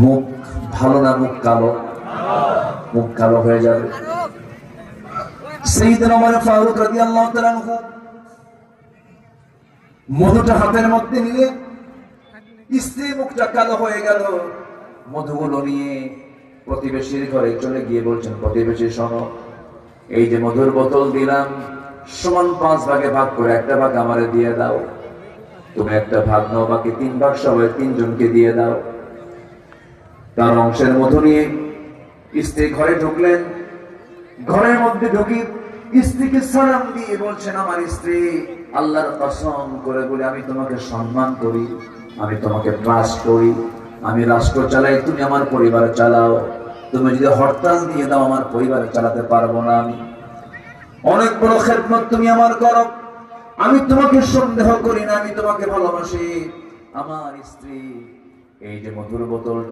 মুখ ভালো না মুখ কালো? মুখ কালো হয়ে যাবে। সাইয়েদনা ওমর ফারুক রাদিয়াল্লাহু তাআলা আনহু মধুটা হাতের মধ্যে নিয়ে স্ত্রী মুখটা কালো হয়ে গেল, মধুগুলো নিয়ে প্রতিবেশীর ঘরে চলে গিয়ে বলছেন, প্রতিবেশী শোনো, এই যে মধুর বোতল দিলাম সমান 5 ভাগে ভাগ করে একটা ভাগ আমারে দিয়ে দাও, তুমি একটা ভাগ নাও, বাকি 3 ভাগ সবাই 3 জনকে দিয়ে দাও। তার অংশের মধু নিয়ে স্ত্রী ঘরে ঢুকলেন। ঘরের মধ্যে ঢুকি স্ত্রীকে সালাম দিয়ে বলছেন, আমার স্ত্রী, আল্লাহর কসম করে বলি আমি তোমাকে সম্মান করি, আমি তোমাকে ট্রাস্ট করি, আমি রাষ্ট্র চালাই, তুমি আমার পরিবার চালাও, তুমি যদি হরতাল দিয়ে দাও আমার পরিবার চালাতে পারবো না। আমি অনেক বড় খেদমত তুমি আমার করো, আমি তোমাকে সন্দেহ করি না, আমি তোমাকে ভালোবাসি। আমার স্ত্রী এই যে মধুর বোতল